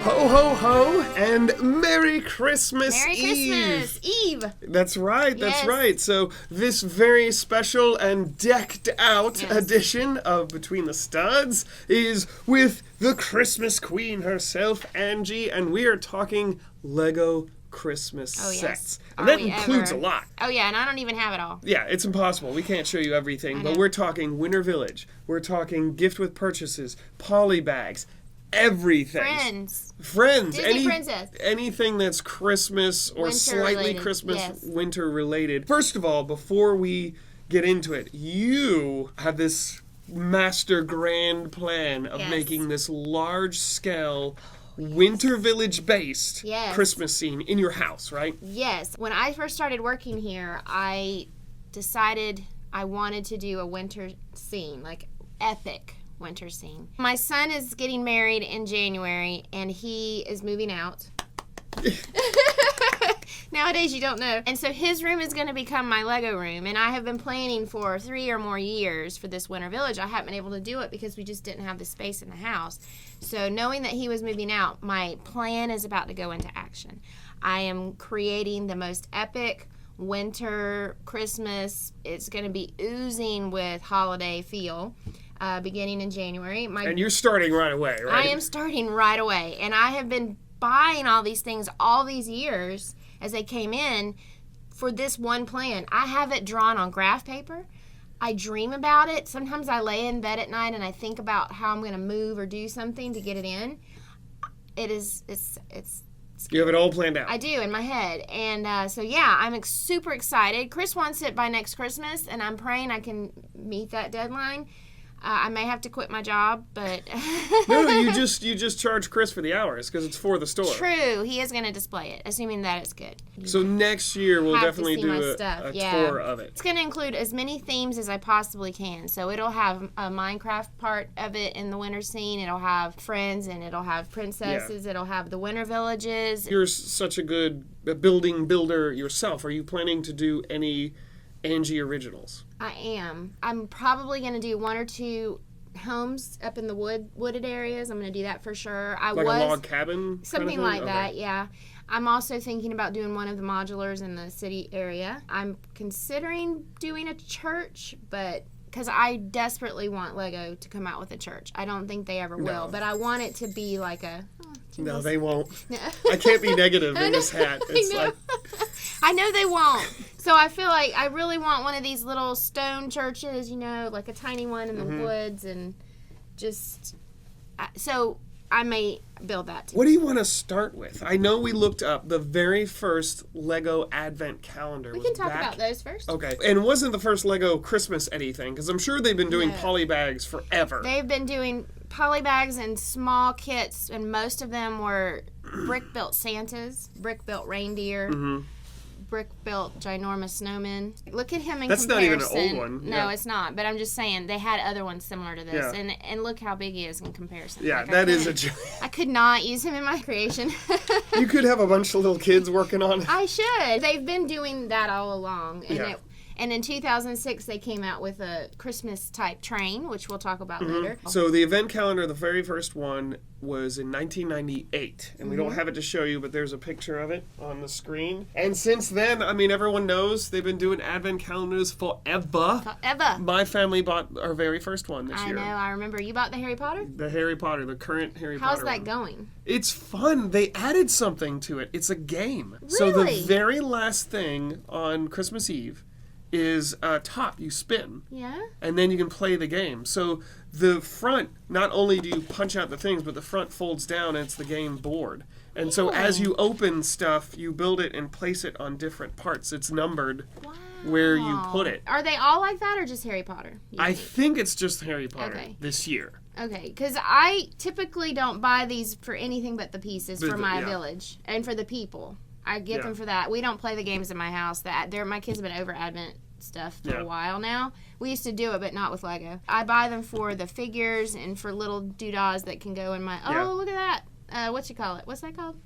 Ho, ho, ho, and Merry Christmas Eve. Merry Christmas Eve. That's right, that's Yes. right. So this very special and decked out edition of Between the Studs is with the Christmas Queen herself, Angie, and we are talking Lego Christmas sets. And that includes a lot. Oh, yeah, and I don't even have it all. Yeah, it's impossible. We can't show you everything, but we're talking Winter Village. We're talking gift with purchases, polybags, everything. Friends. Disney princess. Anything that's Christmas or Winter slightly related, Christmas yes. winter related. First of all, before we get into it, you have this master grand plan of making this large scale Winter Village based Christmas scene in your house, right? Yes. When I first started working here, I decided I wanted to do a winter scene, like epic winter scene. My son is getting married in January, and he is moving out. Nowadays, you don't know. And so his room is going to become my Lego room, and I have been planning for 3 or more years for this Winter Village. I haven't been able to do it because we just didn't have the space in the house. So knowing that he was moving out, my plan is about to go into action. I am creating the most epic winter Christmas. It's going to be oozing with holiday feel. Beginning in January. And you're starting right away, right? I am starting right away. And I have been buying all these things all these years as they came in for this one plan. I have it drawn on graph paper. I dream about it. Sometimes I lay in bed at night and I think about how I'm going to move or do something to get it in. It's you have it all planned out. I do, in my head. And so, yeah, I'm super excited. Chris wants it by next Christmas, and I'm praying I can meet that deadline. I may have to quit my job, but... No, you just charge Chris for the hours because it's for the store. True. He is going to display it, assuming that it's good. So next year we'll definitely do a tour of it. It's going to include as many themes as I possibly can. So it'll have a Minecraft part of it in the winter scene. It'll have friends, and it'll have princesses. Yeah. It'll have the winter villages. You're such a good builder yourself. Are you planning to do any Angie originals? I am. I'm probably going to do 1 or 2 homes up in the wooded areas. I'm going to do that for sure. A log cabin? Something like that, yeah. I'm also thinking about doing one of the modulars in the city area. I'm considering doing a church, but because I desperately want Lego to come out with a church. I don't think they ever will, but I want it to be like a... No, they won't. I can't be negative in this hat. It's like... I know they won't. So I feel like I really want one of these little stone churches, like a tiny one in the woods, and just... So I may build that too. What do you want to start with? I know we looked up the very first Lego Advent calendar. We can talk about those first. Okay. And it wasn't the first Lego Christmas anything, because I'm sure they've been doing polybags forever. They've been doing polybags and small kits, and most of them were brick-built Santas, brick-built reindeer, brick-built ginormous snowmen. Look at him in That's comparison. That's not even an old one. No, it's not. But I'm just saying they had other ones similar to this, and look how big he is in comparison. Yeah, that is a giant. I could not use him in my creation. You could have a bunch of little kids working on it. I should. They've been doing that all along, and in 2006, they came out with a Christmas-type train, which we'll talk about later. So the event calendar, the very first one, was in 1998. And we don't have it to show you, but there's a picture of it on the screen. And since then, I mean, everyone knows they've been doing advent calendars forever. My family bought our very first one this year. I know. I remember. You bought the Harry Potter? The Harry Potter, the current Harry Potter How's that going? It's fun. They added something to it. It's a game. Really? So the very last thing on Christmas Eve is a top you spin. Yeah? And then you can play the game. So the front, not only do you punch out the things, but the front folds down and it's the game board. And so as you open stuff, you build it and place it on different parts. It's numbered where you put it. Are they all like that or just Harry Potter? I think it's just Harry Potter this year. Okay, because I typically don't buy these for anything but the pieces for my village and for the people. I get them for that. We don't play the games in my house. My kids have been over Advent stuff for a while now. We used to do it, but not with Lego. I buy them for the figures and for little doodahs that can go in my... Oh, look at that. What's that called?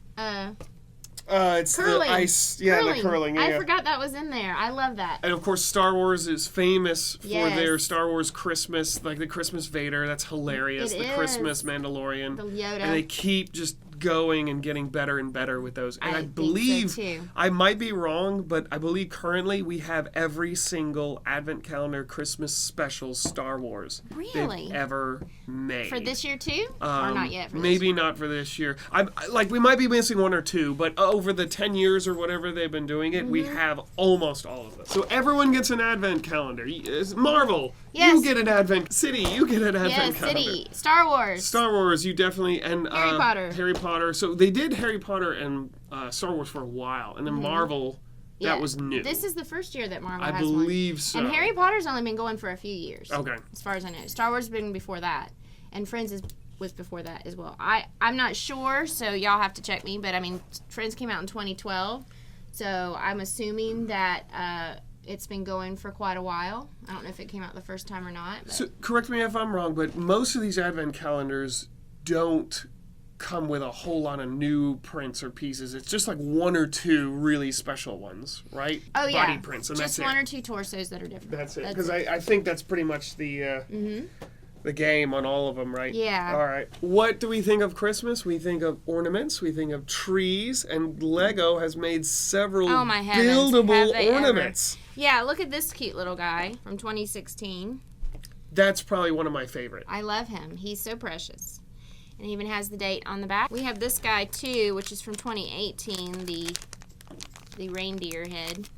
It's curling. The ice... Yeah, the curling. Yeah. I forgot that was in there. I love that. And, of course, Star Wars is famous for their Star Wars Christmas, like the Christmas Vader. That's hilarious. The Christmas Mandalorian. The Yoda. And they keep just going and getting better and better with those. And I think believe, so too. I might be wrong, but I believe currently we have every single Advent calendar Christmas special Star Wars Really? they've ever made. For this year too? Or not yet? For this Maybe year? not for this year. We might be missing one or two, but over the 10 years or whatever they've been doing it, we have almost all of them. So everyone gets an Advent calendar. Marvel, Yes. you get an Advent. City, you get an Advent Yes, calendar. City. Star Wars. Star Wars, you definitely, and Harry Potter. Harry Potter. So they did Harry Potter and Star Wars for a while, and then Marvel, Yeah. that was new. This is the first year that Marvel I has one. believe so. And Harry Potter's only been going for a few years. Okay. As far as I know. Star Wars has been before that. And Friends was before that as well. I'm not sure, so y'all have to check me. But, I mean, Friends came out in 2012. So I'm assuming that it's been going for quite a while. I don't know if it came out the first time or not. But. So, correct me if I'm wrong, but most of these Advent calendars don't come with a whole lot of new prints or pieces. It's just like one or two really special ones, right? Oh, yeah. Body prints, and just that's one it. or two torsos that are different. That's it. Because I think that's pretty much the game on all of them, right? Yeah. All right. What do we think of Christmas? We think of ornaments. We think of trees. And Lego has made several Oh, my heavens. buildable Have they ever. ornaments. Yeah, look at this cute little guy from 2016. That's probably one of my favorite. I love him. He's so precious. And he even has the date on the back. We have this guy too, which is from 2018, the reindeer head.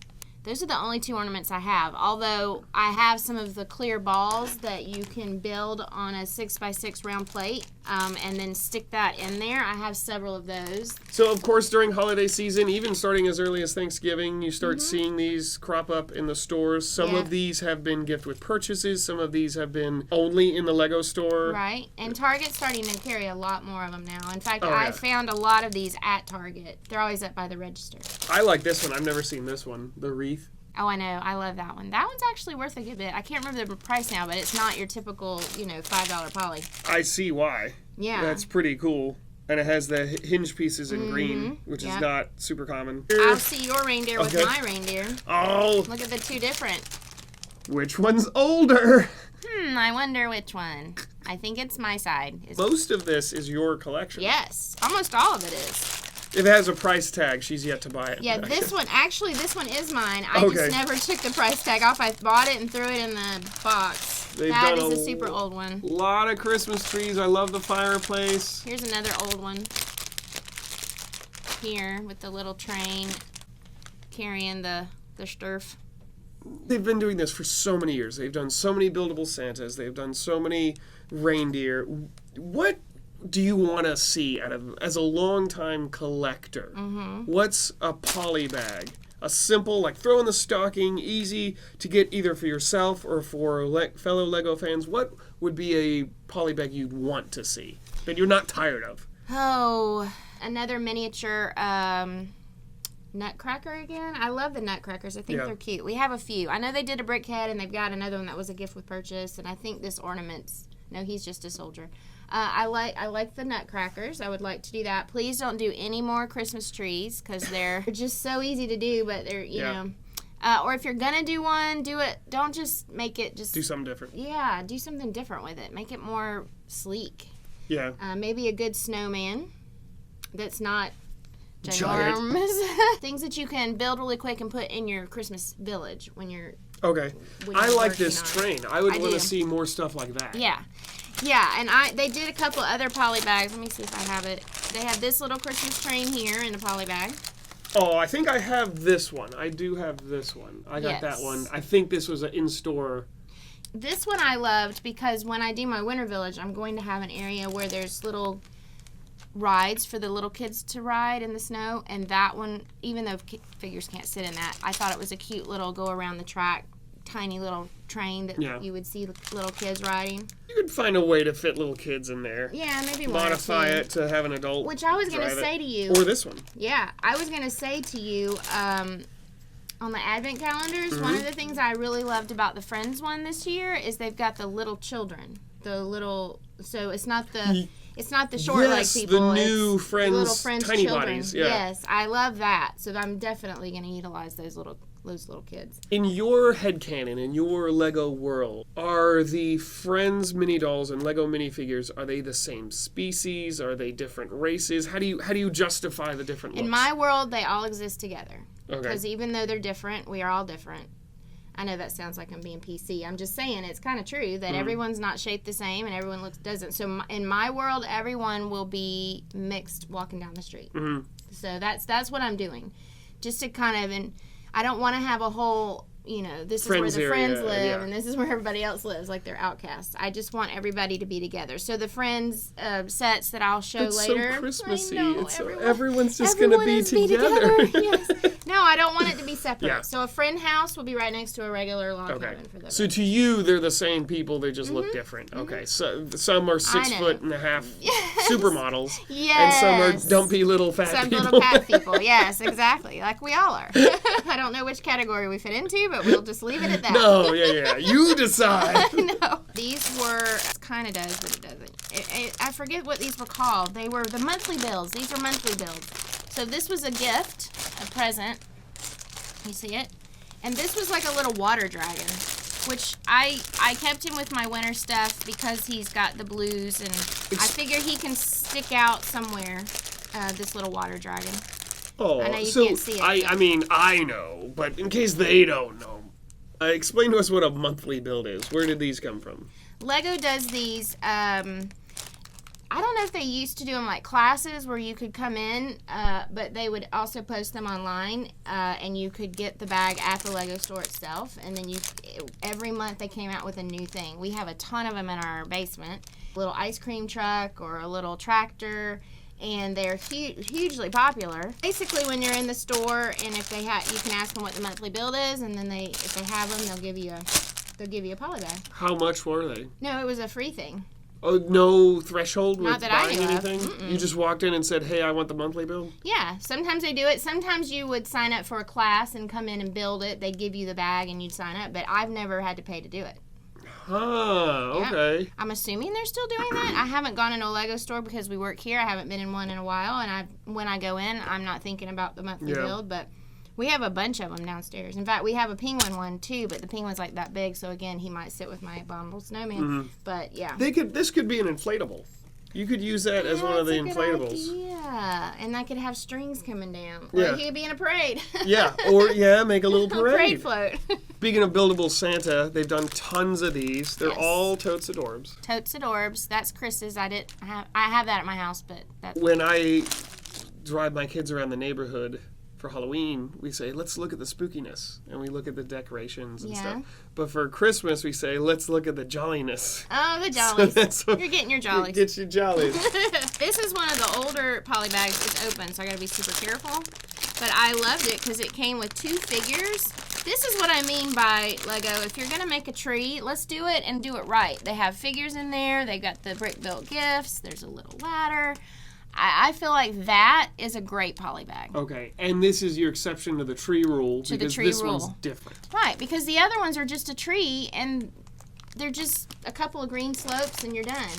Those are the only two ornaments I have. Although I have some of the clear balls that you can build on a 6x6 round plate and then stick that in there. I have several of those. So, of course, during holiday season, even starting as early as Thanksgiving, you start seeing these crop up in the stores. Some Yeah. of these have been gift with purchases. Some of these have been only in the Lego store. Right. And Target's starting to carry a lot more of them now. In fact, Oh, I yeah. found a lot of these at Target. They're always up by the register. I like this one. I've never seen this one, the wreath. Oh, I know. I love that one. That one's actually worth a good bit. I can't remember the price now, but it's not your typical, $5 poly. I see why. Yeah. That's pretty cool. And it has the hinge pieces in green, which is Yep. not super common. I'll see your reindeer with Okay. my reindeer. Oh, Look at the two different. which one's older? I wonder which one. I think it's my side. Most of this is your collection. Yes. Almost all of it is. If it has a price tag, she's yet to buy it. Yeah, this one is mine. I Okay. just never took the price tag off. I bought it and threw it in the box. They've That done is a super old one. lot of Christmas trees. I love the fireplace. Here's another old one. Here with the little train carrying the sturf. They've been doing this for so many years. They've done so many buildable Santas. They've done so many reindeer. What do you want to see as a longtime collector? What's a poly bag? A simple, like throw in the stocking, easy to get either for yourself or for fellow Lego fans. What would be a poly bag you'd want to see that you're not tired of? Oh, another miniature Nutcracker again. I love the Nutcrackers. I think Yeah. they're cute. We have a few. I know they did a Brickhead, and they've got another one that was a gift with purchase. And I think this ornaments. No, he's just a soldier. I like the Nutcrackers. I would like to do that. Please don't do any more Christmas trees because they're just so easy to do. But they're you know. Or if you're gonna do one, do it. Don't just make it just. Do something different. Yeah, do something different with it. Make it more sleek. Yeah. Maybe a good snowman that's not Giant. ginormous. Things that you can build really quick and put in your Christmas village when you're. Okay. when I you're like working this on it. train. I would I want do. to see more stuff like that. Yeah. Yeah, and they did a couple other poly bags. Let me see if I have it. They have this little Christmas train here in a poly bag. Oh, I think I have this one. I do have this one. I got that Yes. one. I think this was an in-store. This one I loved because when I do my winter village, I'm going to have an area where there's little rides for the little kids to ride in the snow. And that one, even though figures can't sit in that, I thought it was a cute little go around the track, tiny little train that you would see little kids riding. You could find a way to fit little kids in there. Yeah, maybe one or Modify two. it to have an adult. Which I was going to drive it. say to you. Or this one. Yeah, I was going to say to you, on the advent calendars, one of the things I really loved about the Friends one this year is they've got the little children. So it's not the It's not the short leg people. The new it's Friends, the little Friends tiny children. bodies. Yeah. Yes, I love that. So I'm definitely going to utilize those little kids. In your headcanon, in your Lego world, are the Friends mini dolls and Lego minifigures, are they the same species? Are they different races? How do you justify the different looks? In my world, they all exist together. Okay. Because even though they're different, we are all different. I know that sounds like I'm being PC. I'm just saying it's kind of true that everyone's not shaped the same and everyone doesn't. So in my world, everyone will be mixed walking down the street. Mm-hmm. So that's what I'm doing. Just to kind of... And I don't want to have a whole, this Friends is where the area, friends live yeah. and this is where everybody else lives, like they're outcasts. I just want everybody to be together. So the Friends sets that I'll show later. So Christmassy. I know, everyone's just going to be together. Yes. No, I don't want it to be separate. Yeah. So a friend house will be right next to a regular log cabin for them. So to you, they're the same people. They just look different. Mm-hmm. Okay. So some are 6'1.5" supermodels. Yes. And some are dumpy little fat people. Some little fat people. Yes, exactly. Like we all are. I don't know which category we fit into, but we'll just leave it at that. No, yeah. You decide. No. These were, it kind of does, but it doesn't. I forget what these were called. They were the monthly builds. These are monthly builds. So this was a gift, a present. You see it? And this was like a little water dragon, which I kept him with my winter stuff because he's got the blues, and I figure he can stick out somewhere, this little water dragon. Oh, I know you can't see it. I mean, I know, but in case they don't know, explain to us what a monthly build is. Where did these come from? Lego does these, I don't know if they used to do them like classes where you could come in, but they would also post them online, and you could get the bag at the Lego store itself, and then every month they came out with a new thing. We have a ton of them in our basement. A little ice cream truck or a little tractor, and they're hugely popular. Basically, when you're in the store, and if they you can ask them what the monthly build is, and then if they have them, they'll give you a poly bag. How much were they? No, it was a free thing. Oh, no threshold with Not that I buying knew anything? of. You just walked in and said, hey, I want the monthly build? Yeah, sometimes they do it. Sometimes you would sign up for a class and come in and build it. They'd give you the bag and you'd sign up, but I've never had to pay to do it. Okay. Yeah. I'm assuming they're still doing that. I haven't gone into a Lego store because we work here. I haven't been in one in a while, and when I go in, I'm not thinking about the monthly build, but we have a bunch of them downstairs. In fact, we have a penguin one too, but the penguin's like that big, so again, he might sit with my abominable snowman. Mm-hmm. But yeah. This could be an inflatable. You could use that as one of the inflatables. Yeah, and I could have strings coming down. Yeah. Or he could be in a parade. Yeah, make a little parade. A parade float. Speaking of buildable Santa, they've done tons of these. They're all totes adorbs. Totes adorbs. That's Chris's. I have that at my house, but that's... When I drive my kids around the neighborhood for Halloween, we say, let's look at the spookiness, and we look at the decorations and stuff. But for Christmas, we say, let's look at the jolliness. Oh, the jollies. So you're getting your jollies. Get your jollies. This is one of the older poly bags. It's open, so I got to be super careful. But I loved it because it came with 2 figures. This is what I mean by Lego. If you're going to make a tree, let's do it and do it right. They have figures in there. They got the brick-built gifts. There's a little ladder. I feel like that is a great poly bag. Okay, and this is your exception to the tree rule because this one's different. Right, because the other ones are just a tree and they're just a couple of green slopes and you're done,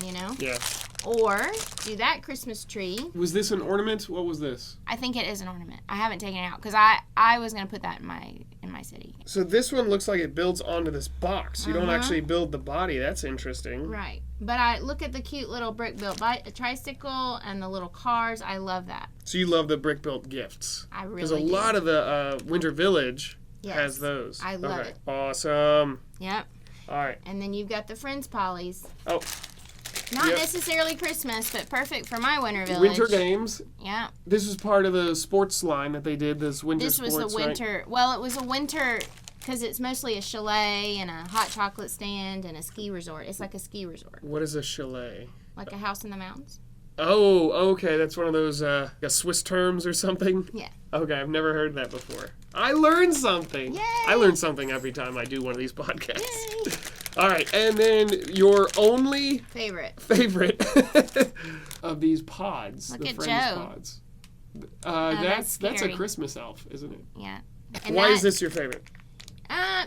Yeah. Or do that Christmas tree. Was this an ornament? What was this? I think it is an ornament. I haven't taken it out because I was going to put that in my city. So this one looks like it builds onto this box. You don't actually build the body. That's interesting. Right. But I look at the cute little brick-built tricycle and the little cars. I love that. So you love the brick-built gifts. I really do. Because a lot of the Winter Village has those. I love it. Awesome. Yep. All right. And then you've got the Friends Polys. Oh. Not necessarily Christmas, but perfect for my winter village. Winter games. Yeah. This was part of the sports line that they did, this winter sports, This was the winter. Right? Well, it was a winter because it's mostly a chalet and a hot chocolate stand and a ski resort. It's like a ski resort. What is a chalet? Like a house in the mountains. Oh, okay. That's one of those Swiss terms or something? Yeah. Okay, I've never heard that before. I learned something. Yay! I learn something every time I do one of these podcasts. Yay! All right, and then your only favorite of these pods, Look the at Friends Joe. pods. That's a scary. Christmas elf, isn't it? Yeah. And Why is this your favorite?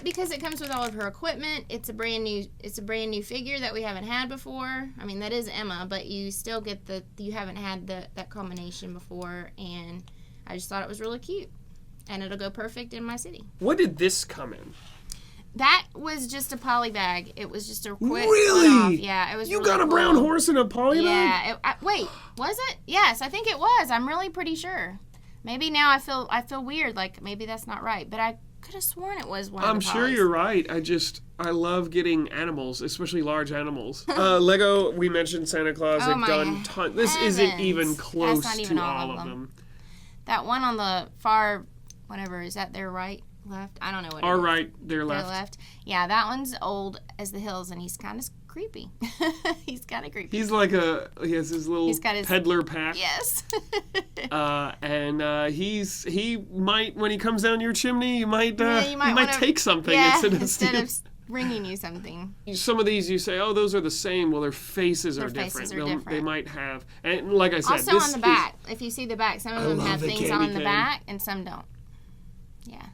Because it comes with all of her equipment. It's a brand new figure that we haven't had before. I mean, that is Emma, but you still get you haven't had that combination before, and I just thought it was really cute. And it'll go perfect in my city. What did this come in? That was just a poly bag. It was just a quick Really? one-off. Yeah, it was. You really got a cool. brown horse in a poly bag? Yeah. Wait, was it? Yes, I think it was. I'm really pretty sure. Maybe now I feel weird. Like maybe that's not right, but I could have sworn it was one. I'm of the sure polys. you're right. I love getting animals, especially large animals. Lego, we mentioned Santa Claus. Oh, They've my done tons. This heavens. isn't even close That's not even to all all of of them. That one on the far, whatever, is that their right, left? I don't know what Our it is. right, their Their left. left. Yeah, that one's old as the hills, and he's kind of creepy. He's kind of creepy. He has his little He's got his- peddler pack. Yes. He might, when he comes down your chimney, you might wanna- take something yeah, instead of bringing you something. Some of these you say, oh, those are the same. Well, their faces are Their different. faces are different. They might have, and like I said, Also this on the back, if you see the back, some of them love have the things candy on the cane. back, and some don't. Yeah.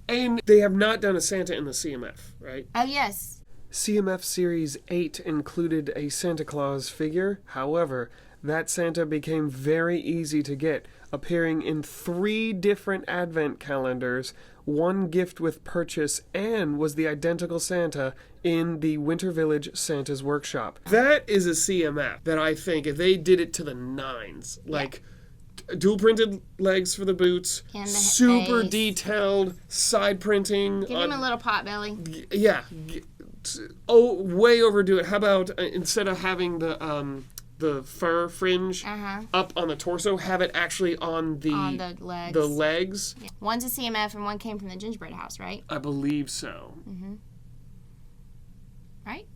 And they have not done a Santa in the CMF, right? Oh, yes. CMF Series 8 included a Santa Claus figure. However, that Santa became very easy to get, appearing in 3 different advent calendars, 1 gift with purchase, and was the identical Santa in the Winter Village Santa's Workshop. That is a CMF that I think, if they did it to the nines, like dual printed legs for the boots, And the super face. detailed side printing. Give him a little pot belly. Yeah. Oh, way overdo it. How about instead of having the fur fringe up on the torso, have it actually on the legs. The legs. Yeah. One's a CMF and one came from the Gingerbread house, right? I believe so. Right?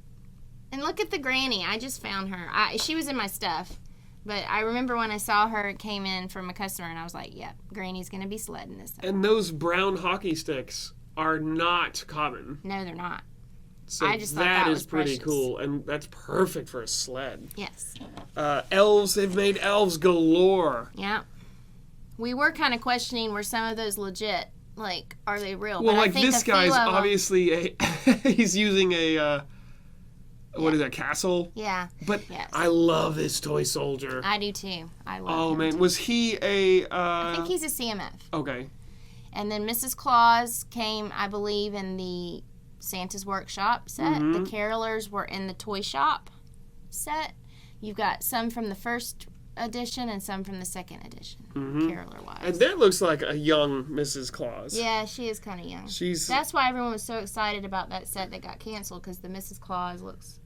And look at the granny. I just found her. She was in my stuff. But I remember when I saw her, it came in from a customer, and I was like, yep, Granny's going to be sledding this time. And those brown hockey sticks are not common. No, they're not. So I just thought that was is pretty precious. cool, and that's perfect for a sled. Yes. Elves, they've made elves galore. Yeah. We were kind of questioning, were some of those legit? Like, are they real? Well, but like I think this a few guy's of 'em- obviously he's using a what is that, castle? Yeah. But Yes. I love this toy soldier. I do too. I love Oh him man, too. was he a? I think he's a CMF. Okay. And then Mrs. Claus came, I believe, in the Santa's Workshop set. The Carolers were in the Toy Shop set. You've got some from the first edition and some from the second edition, Caroler-wise. And that looks like a young Mrs. Claus. Yeah, she is kind of young. She's That's why everyone was so excited about that set that got canceled, because the Mrs. Claus looks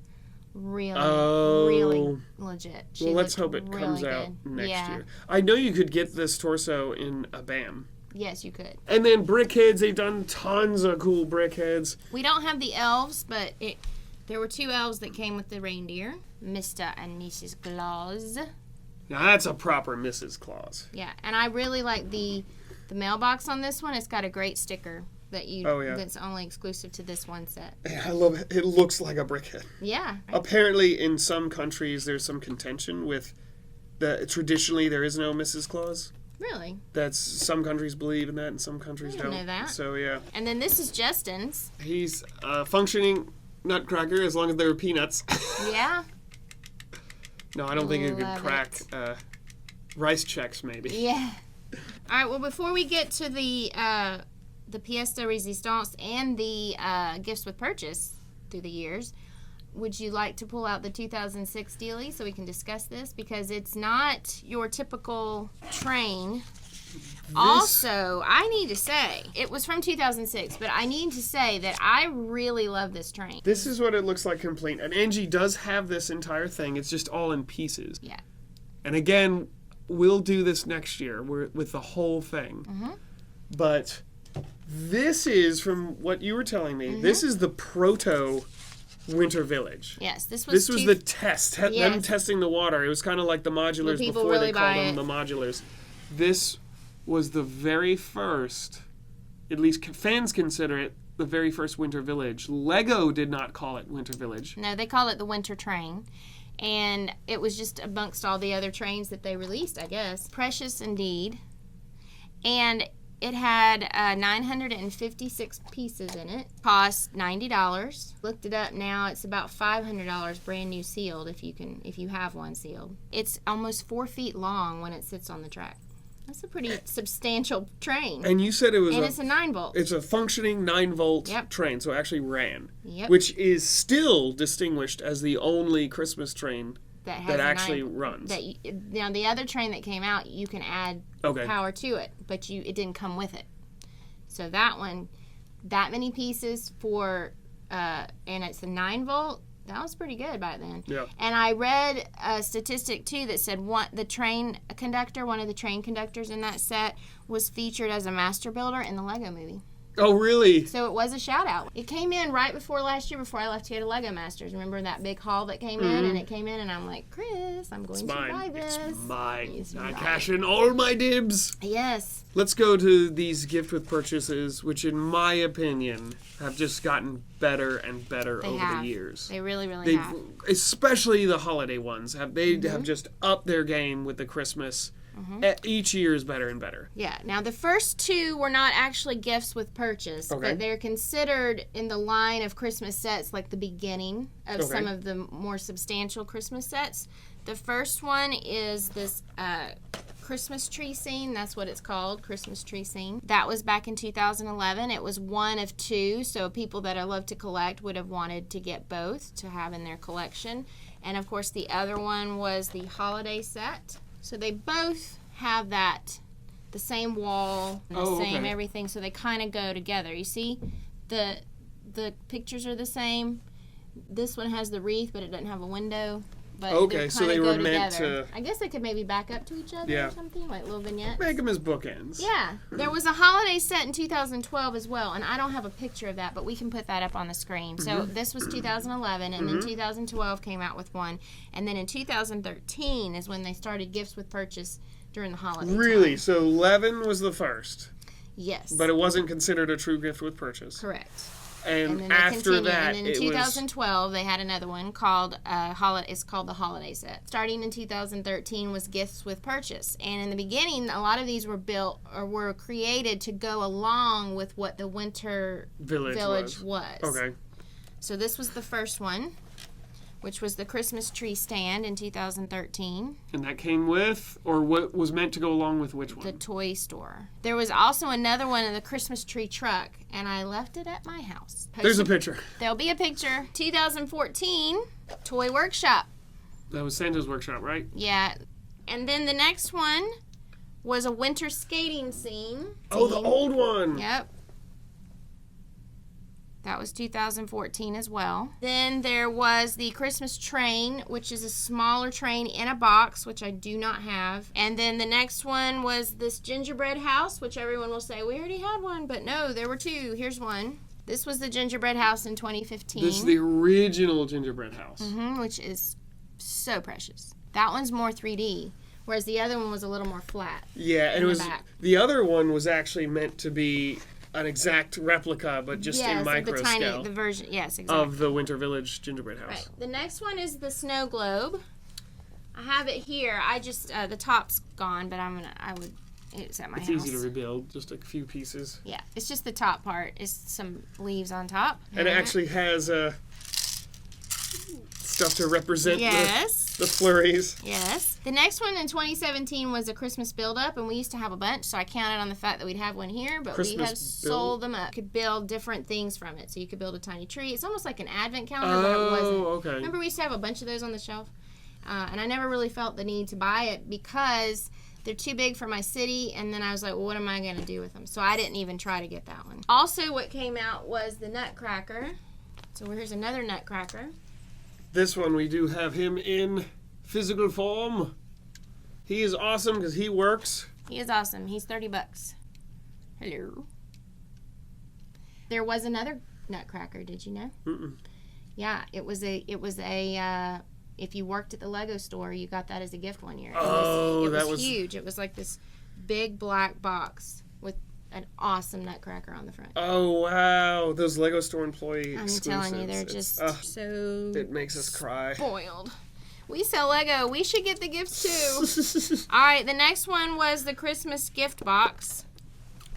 really, really legit. She well, let's looked hope it really comes out good. next Yeah. year. I know you could get this torso in a BAM. Yes, you could. And then Brickheadz, they've done tons of cool Brickheadz. We don't have the elves, but there were 2 elves that came with the reindeer, Mr. and Mrs. Claus. Now that's a proper Mrs. Claus. Yeah, and I really like the mailbox on this one. It's got a great sticker that that's only exclusive to this one set. I love it. It looks like a brickhead. Yeah. Apparently, in some countries, there's some contention with traditionally there is no Mrs. Claus. Really? That's some countries believe in that, and some countries I didn't don't. know that. So yeah, And then this is Justin's. he's a functioning Nutcracker as long as there are peanuts. Yeah. No, I don't think it could Love crack rice checks. Maybe. Yeah. All right. Well, before we get to the pièce de résistance and the gifts with purchase through the years, would you like to pull out the 2006 dealie so we can discuss this? Because it's not your typical train. Also, I need to say, it was from 2006, but I need to say that I really love this train. This is what it looks like complete. And Angie does have this entire thing. It's just all in pieces. Yeah. And again, we'll do this next year with the whole thing. But this is, from what you were telling me, this is the Proto Winter Village. Yes, this was the test. Them Yes. testing the water. It was kind of like the modulars people before really they called buy them the modulars. This was the very first, at least fans consider it, the very first Winter Village. Lego did not call it Winter Village. No, they call it the Winter Train. And it was just amongst all the other trains that they released, I guess. Precious indeed. And It had 956 pieces in it. Cost $90. Looked it up now. It's about $500 brand new sealed if you have one sealed. It's almost 4 feet long when it sits on the track. That's a pretty substantial train. And you said it's a 9-volt. It's a functioning 9-volt train, so it actually ran. Yep. Which is still distinguished as the only Christmas train that actually runs. Now, the other train that came out, you can add power to it, but it didn't come with it. So that one, that many pieces for, and it's a 9-volt, that was pretty good back then. Yeah. And I read a statistic, too, that said one of the train conductors in that set was featured as a master builder in the Lego movie. Oh, really? So it was a shout-out. It came in right before last year, before I left to go to Lego Masters. Remember that big haul that came in? And it came in, and I'm like, Chris, I'm going to buy this. It's mine. I right. cash in all my dibs. Yes. Let's go to these gift with purchases, which in my opinion have just gotten better and better the years. They really, really have. Especially the holiday ones. Have just upped their game with the Christmas. Each year is better and better. Yeah. Now, the first two were not actually gifts with purchase, but they're considered in the line of Christmas sets, like the beginning of some of the more substantial Christmas sets. The first one is this Christmas tree scene. That's what it's called, Christmas tree scene. That was back in 2011. It was one of two, so people that I love to collect would have wanted to get both to have in their collection. And, of course, the other one was the holiday set. So they both have the same wall, and the same everything, so they kind of go together. You see, the pictures are the same. This one has the wreath, but it doesn't have a window. But so they were meant to... I guess they could maybe back up to each other or something, like little vignettes. Make them as bookends. Yeah. There was a holiday set in 2012 as well, and I don't have a picture of that, but we can put that up on the screen. So this was 2011, and then 2012 came out with one. And then in 2013 is when they started gifts with purchase during the holiday time. So 11 was the first. Yes. But it wasn't considered a true gift with purchase. Correct. And then after that, and then in 2012, they had another one called it's called the Holiday Set. Starting in 2013 was gifts with purchase. And in the beginning, a lot of these were built or were created to go along with what the winter village was. Okay. So this was the first one, which was the Christmas tree stand in 2013. And that came with, or what was meant to go along with which one? The toy store. There was also another one of the Christmas tree truck, and I left it at my house. There's a picture. There'll be a picture. 2014, Toy Workshop. That was Santa's workshop, right? Yeah. And then the next one was a winter skating scene. Oh, the old one. Yep. That was 2014 as well. Then there was the Christmas train, which is a smaller train in a box, which I do not have. And then the next one was this gingerbread house, which everyone will say, we already had one. But no, there were two. Here's one. This was the gingerbread house in 2015. This is the original gingerbread house. Which is so precious. That one's more 3D, whereas the other one was a little more flat. Yeah, and the other one was actually meant to be an exact replica, but just in micro scale. The version, yes, exactly. Of the Winter Village gingerbread house. Right. The next one is the snow globe. I have it here. I just the top's gone, but it's at my house. It's easy to rebuild, just a few pieces. Yeah, it's just the top part. It's some leaves on top. And it actually has stuff to represent the flurries. Yes. The next one in 2017 was a Christmas build-up, and we used to have a bunch, so I counted on the fact that we'd have one here, but we have sold them up. You could build different things from it. So you could build a tiny tree. It's almost like an advent calendar, but it wasn't. Okay. Remember we used to have a bunch of those on the shelf? And I never really felt the need to buy it because they're too big for my city, and then I was like, well, what am I going to do with them? So I didn't even try to get that one. Also, what came out was the Nutcracker. So here's another Nutcracker. This one, we do have him in physical form. He is awesome because he works. He is awesome. He's $30. Hello. There was another Nutcracker. Did you know? Mm-mm. Yeah, it was a. If you worked at the Lego store, you got that as a gift one year. Oh, that was huge. It was like this big black box with an awesome Nutcracker on the front. Oh, wow. Those Lego store employee I'm exclusives. telling you, they're just so it makes us cry. Spoiled. We sell Lego. We should get the gifts too. All right, the next one was the Christmas gift box.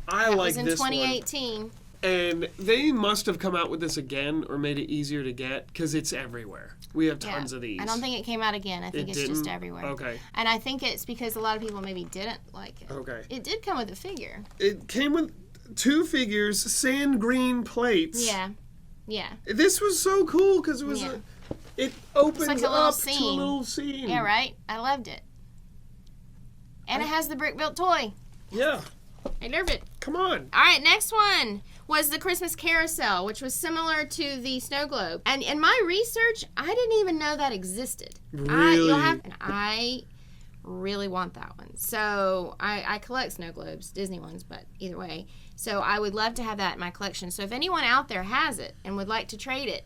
I like That was in this one. 2018. And they must have come out with this again or made it easier to get because it's everywhere. We have tons of these. I don't think it came out again. I think it's just everywhere. Okay. And I think it's because a lot of people maybe didn't like it. Okay. It did come with a figure. It came with 2 figures, sand green plates. Yeah. Yeah. This was so cool because it was it opens like a little up scene. to a little scene. Yeah, right? I loved it. And it has the brick-built toy. Yeah. I love it. Come on. All right, next one was the Christmas Carousel, which was similar to the snow globe. And in my research, I didn't even know that existed. Really? I really want that one. So I collect snow globes, Disney ones, but either way. So I would love to have that in my collection. So if anyone out there has it and would like to trade it,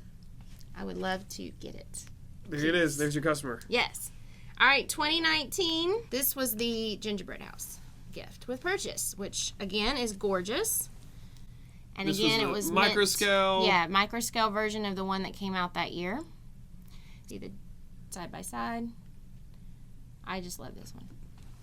I would love to get it. There it is. There's your customer. Yes. All right, 2019. This was the Gingerbread house gift with purchase, which again is gorgeous. And This again, was it was micro scale. Yeah, micro scale version of the one that came out that year. See the side by side. I just love this one.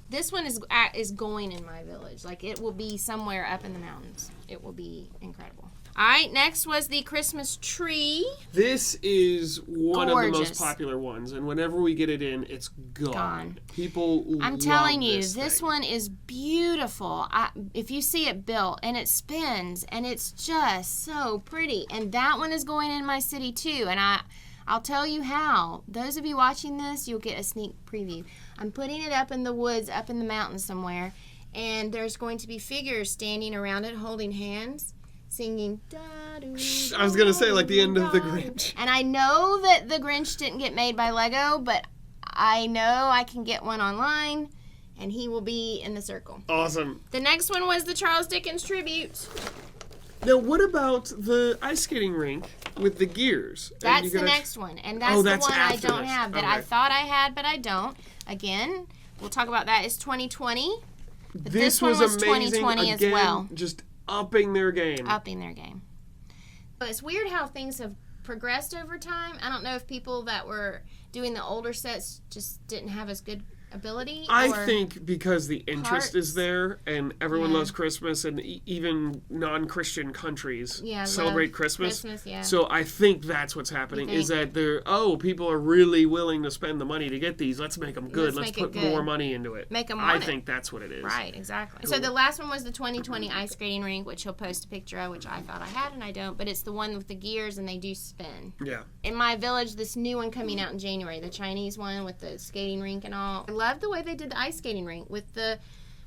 This one is going in my village. Like, it will be somewhere up in the mountains. It will be incredible. All right, next was the Christmas tree. This is one of the most Gorgeous. popular ones, and whenever we get it in, it's gone. People I'm telling you, this this thing. one is beautiful. If you see it built, and it spins, and it's just so pretty. And that one is going in my city too. And I'll tell you how. Those of you watching this, you'll get a sneak preview. I'm putting it up in the woods, up in the mountains somewhere, and there's going to be figures standing around it holding hands, singing. I was going to say, like the end of the Grinch. And I know that the Grinch didn't get made by Lego, but I know I can get one online, and he will be in the circle. Awesome. The next one was the Charles Dickens tribute. Now, what about the ice skating rink with the gears? That's the next one, and that's the one I don't have that I thought I had, but I don't. Again, we'll talk about that. It's 2020. But this one was amazing. 2020 Again, as well. Just upping their game. Upping their game. But it's weird how things have progressed over time. I don't know if people that were doing the older sets just didn't have as good ability. I think because the interest is parts. there and everyone loves Christmas, and even non-Christian countries celebrate Christmas. So I think that's what's happening is that people are really willing to spend the money to get these. Let's make them good. Let's put more money into it. Make them I think that's what it is. Right, exactly. Cool. So the last one was the 2020 Ice Skating Rink, which he'll post a picture of, which I thought I had and I don't, but it's the one with the gears and they do spin. Yeah. In my village, this new one coming out in January, the Chinese one with the skating rink and all. I love the way they did the ice skating rink with the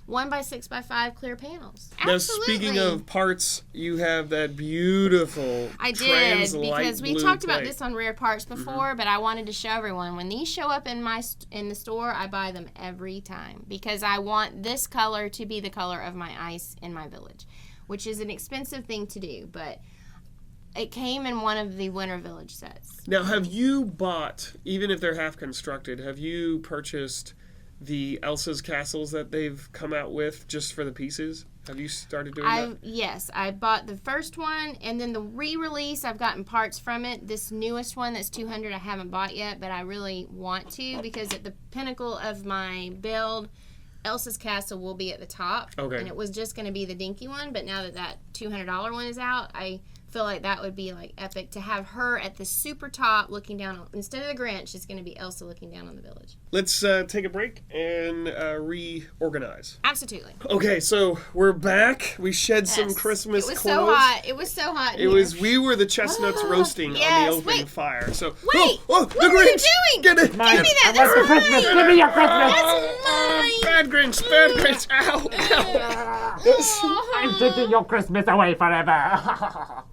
1x6x5 clear panels. Now, speaking of parts, you have that beautiful I did, trans-light because we blue talked about plate. this on Rare Parts before, but I wanted to show everyone. When these show up in the store, I buy them every time because I want this color to be the color of my ice in my village, which is an expensive thing to do, but it came in one of the Winter Village sets. Now, have you bought, even if they're half constructed, have you purchased the Elsa's castles that they've come out with just for the pieces? Have you started doing that? Yes, I bought the first one, and then the re-release, I've gotten parts from it. This newest one that's $200 I haven't bought yet, but I really want to because at the pinnacle of my build, Elsa's castle will be at the top. Okay. And it was just going to be the dinky one, but now that $200 one is out, I feel like that would be like epic to have her at the super top looking down on, instead of the Grinch, it's going to be Elsa looking down on the village. Let's take a break and reorganize. Absolutely. Okay, so we're back. We shed some Christmas clothes. So hot. It was so hot. We were the chestnuts roasting on the open fire. So wait, the what Grinch! were you doing? Get it! Give me that. I want the Christmas. Give me your Christmas. That's mine. Bad Grinch! Bad Grinch! Ow! Ow. I'm taking your Christmas away forever.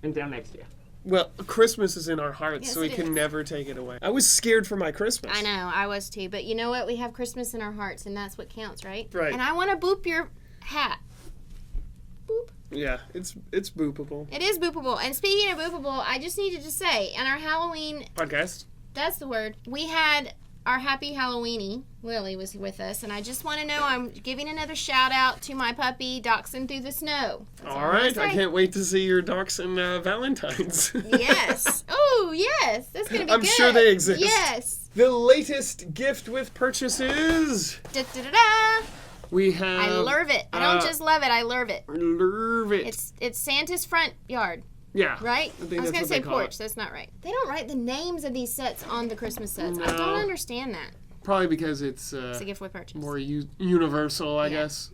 Until next year. Well, Christmas is in our hearts, Yes, so we it can is. never take it away. I was scared for my Christmas. I know, I was too. But you know what? We have Christmas in our hearts, and that's what counts, right? Right. And I want to boop your hat. Boop. Yeah, it's boopable. It is boopable. And speaking of boopable, I just need to just say, in our Halloween, Podcast? that's the word, we had our Happy Halloweenie. Lily was with us, and I just want to know, I'm giving another shout out to my puppy, Dachshund Through the Snow. That's All right, I can't wait to see your Dachshund Valentine's. Yes. Oh, yes. That's going to be I'm good. sure they exist. Yes. The latest gift with purchases. Da-da-da-da. We have... I love it. I don't just love it, I love it. Love it. It's Santa's front yard. Yeah. Right? I was going to say porch. That's not right. They don't write the names of these sets on the Christmas sets. No. I don't understand that. Probably because it's a gift with purchase. more universal, I guess.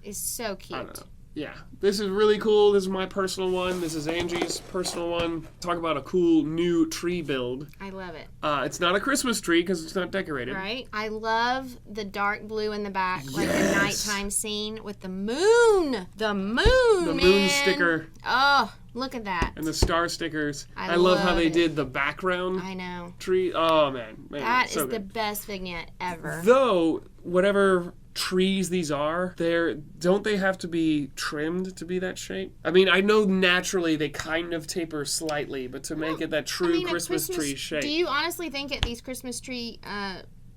It's so cute. I don't know. Yeah, this is really cool. This is my personal one. This is Angie's personal one. Talk about a cool new tree build. I love it. It's not a Christmas tree because it's not decorated. Right? I love the dark blue in the back, like the nighttime scene with the moon. The moon, The man. moon sticker. Oh, look at that. And the star stickers. I love how they it. did the background I know. tree. Oh, man. That so is the good. best vignette ever. Though, whatever trees these are, don't they have to be trimmed to be that shape? I mean, I know naturally they kind of taper slightly, but to make it that true Christmas tree shape. Do you honestly think at these Christmas tree,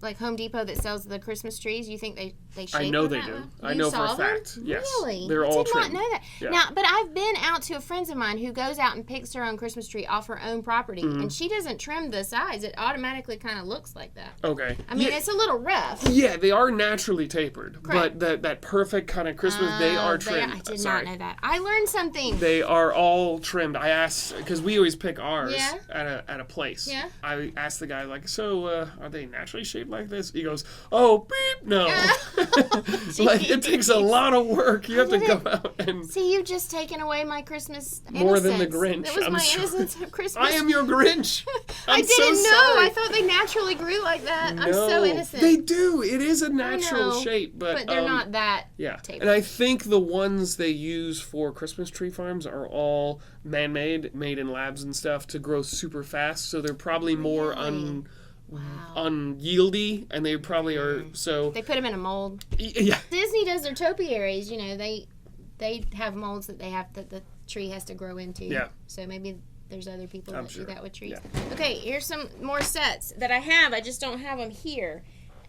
like Home Depot that sells the Christmas trees, you think they shape I know them they that do. way? I You know for saw a them? fact. Yes. Really? They're all I did trimmed. not know that. Yeah. Now, but I've been out to a friend of mine who goes out and picks her own Christmas tree off her own property, and she doesn't trim the sides. It automatically kind of looks like that. Okay. I mean, it's a little rough. Yeah, they are naturally tapered, Correct. but that perfect kind of Christmas, they are trimmed. I did Sorry. not know that. I learned something. They are all trimmed. I asked, because we always pick ours Yeah. at a place. Yeah. I asked the guy, like, so are they naturally shaped like this? He goes, oh, beep, no. Like, it takes a lot of work. You have to go out and... See, you've just taken away my Christmas More than the innocence. Grinch, That was I'm my sorry. innocence of Christmas. I am your Grinch. I I'm so didn't know. sorry. I thought they naturally grew like that. I'm No, so innocent. They do. It is a natural know, shape, but they're not that yeah. tapered. And I think the ones they use for Christmas tree farms are all man-made, made in labs and stuff to grow super fast. So they're probably more unyieldy, and they probably are. So They put them in a mold. yeah. Disney does their topiaries. You know, they have molds that the tree has to grow into. Yeah. So maybe there's other people I'm that sure. do that with trees. Yeah. Okay, here's some more sets that I have. I just don't have them here.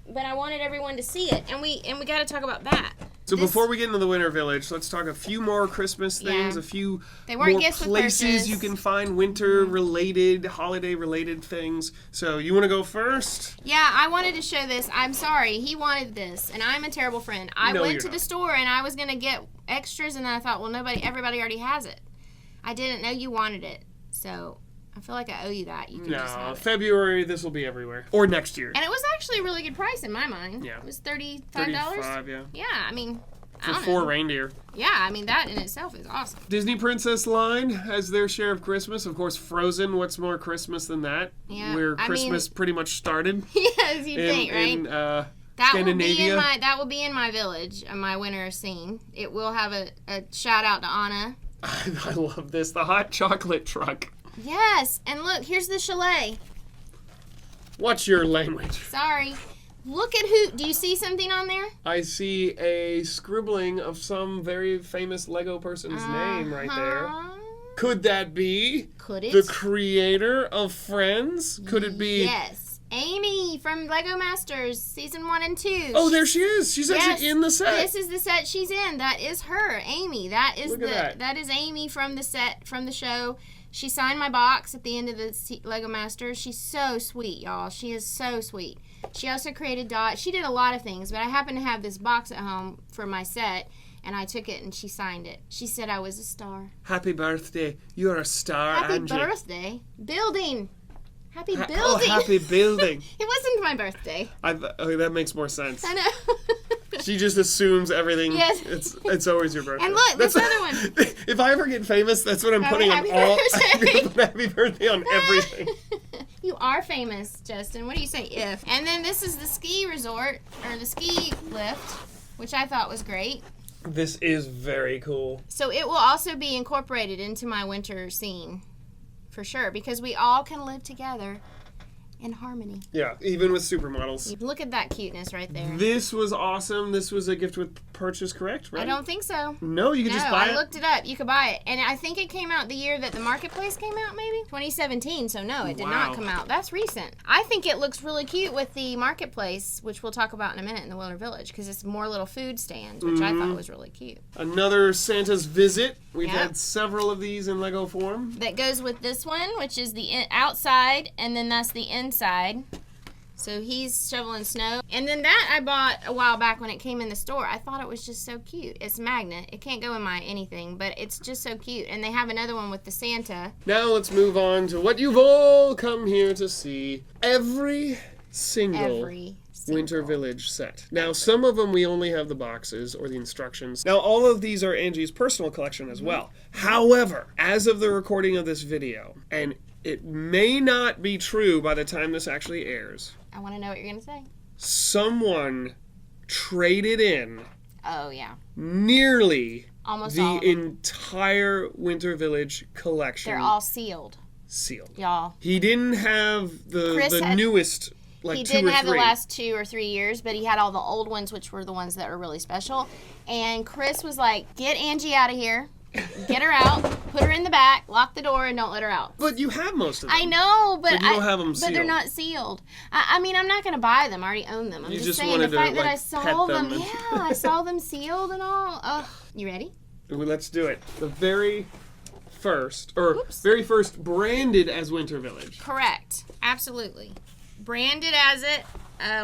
But I wanted everyone to see it, and we got to talk about that. So This- before we get into the Winter Village, let's talk a few more Christmas things, Yeah. a few They weren't more gifts with places purchase. you can find winter-related, holiday-related things. So you want to go first? Yeah, I wanted to show this. I'm sorry. He wanted this, and I'm a terrible friend. I No, went you're to the not. store, and I was going to get extras, and then I thought, well, everybody already has it. I didn't know you wanted it, so I feel like I owe you that. You can just No, have it. February, this will be everywhere. Or next year. And it was actually a really good price in my mind. Yeah. It was $35. 35, yeah. Yeah, I mean, I For don't 4 know. reindeer. Yeah, I mean, that in itself is awesome. Disney Princess line has their share of Christmas. Of course, Frozen, what's more Christmas than that? Yeah, Where I Christmas pretty much started. Yes, you think, right? In That will be Scandinavia. in my village, my winter scene. It will have a shout out to Anna. I love this. The hot chocolate truck. Yes, and look, here's the chalet. What's your language? Sorry. Look at who. Do you see something on there? I see a scribbling of some very famous Lego person's name right there. Uh-huh. Could that be Could it? the creator of Friends? Could it be? Yes. Amy from Lego Masters season 1 and 2. Oh, there she is. She's actually in the set. This is the set she's in. That is her, Amy. That is Look at that. that is Amy from the set from the show. She signed my box at the end of the Lego Masters. She's so sweet, y'all. She is so sweet. She also created Dot. She did a lot of things, but I happen to have this box at home for my set, and I took it and she signed it. She said I was a star. Happy birthday. You're a star, Happy Angie. birthday. Building. Happy building. Oh, happy building. It wasn't my birthday. Okay, that makes more sense. I know. She just assumes everything. Yes. It's always your birthday. And look, this That's- other one. If I ever get famous, that's what I'm putting on happy all. birthday. I'm gonna put happy birthday on everything. You are famous, Justin. What do you say, if? And then this is the ski resort, or the ski lift, which I thought was great. This is very cool. So it will also be incorporated into my winter scene, for sure, because we all can live together in harmony. Yeah, even with supermodels. Look at that cuteness right there. This was awesome. This was a gift with purchase, correct? Right? I don't think so. No, you could No, just buy I it. looked it up. You could buy it. And I think it came out the year that the Marketplace came out, maybe? 2017, so no, it did Wow. not come out. That's recent. I think it looks really cute with the Marketplace, which we'll talk about in a minute in the Winter Village, because it's more little food stands, which I thought was really cute. Another Santa's visit. We've Yep. had several of these in Lego form. That goes with this one, which is the outside, and then that's the inside. So he's shoveling snow. And then that I bought a while back when it came in the store. I thought it was just so cute. It's magnet. It can't go in my anything, but it's just so cute. And they have another one with the Santa. Now let's move on to what you've all come here to see. Every single Winter Village set. Now, some of them we only have the boxes or the instructions. Now, all of these are Angie's personal collection as well. However, as of the recording of this video, and it may not be true by the time this actually airs, I want to know what you're going to say. Someone traded in Oh, yeah. nearly Almost the all of them. entire Winter Village collection. They're all sealed, sealed. y'all. He didn't have Chris the had- newest, like He 2 didn't or have 3. the last 2 or 3 years, but he had all the old ones, which were the ones that were really special. And Chris was like, get Angie out of here. Get her out. Put her in the back. Lock the door and don't let her out. But you have most of them. I know, but But you don't have them But they're sealed. not sealed. I mean, I'm not going to buy them. I already own them. I'm You just just saying wanted the to, fact that like, I saw pet them them. and- Yeah, I saw them sealed and all. Ugh. You ready? Well, let's do it. The very first branded as Winter Village. Correct. Absolutely. Branded as it.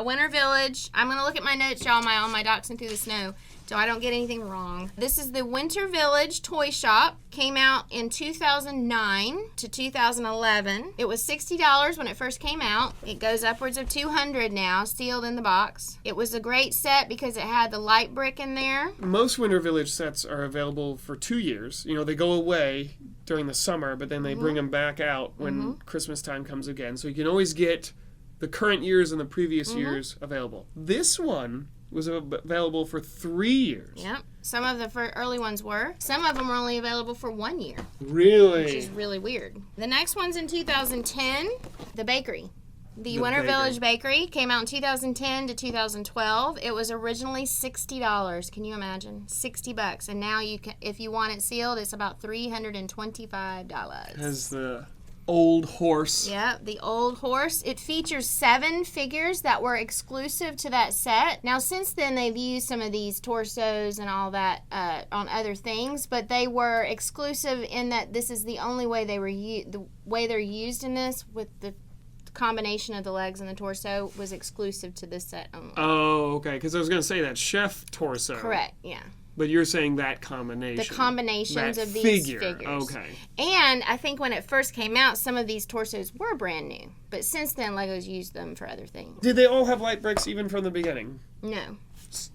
Winter Village. I'm going to look at my notes, y'all, on my Dachshund Through the Snow, so I don't get anything wrong. This is the Winter Village Toy Shop. Came out in 2009 to 2011. It was $60 when it first came out. It goes upwards of $200 now, sealed in the box. It was a great set because it had the light brick in there. Most Winter Village sets are available for 2 years. You know, they go away during the summer, but then they bring them back out when Christmas time comes again. So you can always get the current years and the previous years available. This one was available for 3 years. Yep. Some of the early ones were. Some of them were only available for 1 year, Really? which is really weird. The next one's in 2010, the bakery. The Winter bakery. Village Bakery came out in 2010 to 2012. It was originally $60. Can you imagine? $60. And now you can, if you want it sealed, it's about $325. Has the old horse. Yeah, the old horse. It features 7 figures that were exclusive to that set. Now, since then, they've used some of these torsos and all that on other things, but they were exclusive in that this is the only way they were the way they're used in this, with the combination of the legs and the torso, was exclusive to this set only. Oh, okay. Because I was going to say that chef torso. Correct. Yeah. But you're saying that combination. The combinations that of these figure. figures. Okay. And I think when it first came out, some of these torsos were brand new. But since then, Legos used them for other things. Did they all have light bricks even from the beginning? No,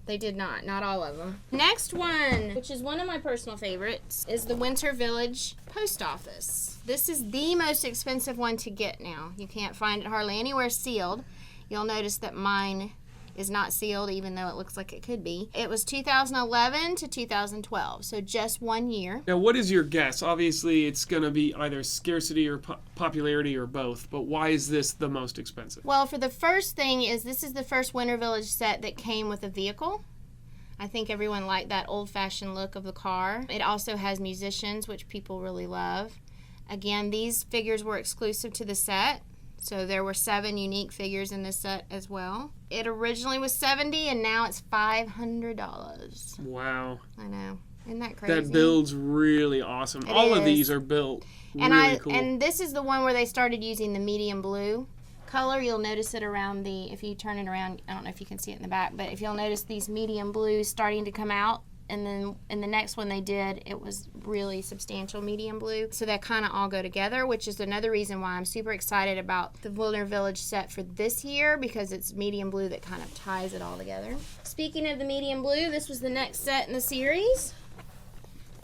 they did not. Not all of them. Next one, which is one of my personal favorites, is the Winter Village Post Office. This is the most expensive one to get now. You can't find it hardly anywhere sealed. You'll notice that mine is not sealed, even though it looks like it could be. It was 2011 to 2012, so just 1 year. Now, what is your guess? Obviously, it's going to be either scarcity or popularity or both, but why is this the most expensive? Well, for the first thing is this is the first Winter Village set that came with a vehicle. I think everyone liked that old-fashioned look of the car. It also has musicians, which people really love. Again, these figures were exclusive to the set. So there were 7 unique figures in this set as well. It originally was $70 and now it's $500. Wow. I know. Isn't that crazy? That build's really awesome. It All of is. these are built and really cool. And this is the one where they started using the medium blue color. You'll notice it around if you turn it around, I don't know if you can see it in the back, but if you'll notice these medium blues starting to come out. And then in the next one they did, it was really substantial medium blue. So that kind of all go together, which is another reason why I'm super excited about the Winter Village set for this year, because it's medium blue that kind of ties it all together. Speaking of the medium blue, this was the next set in the series,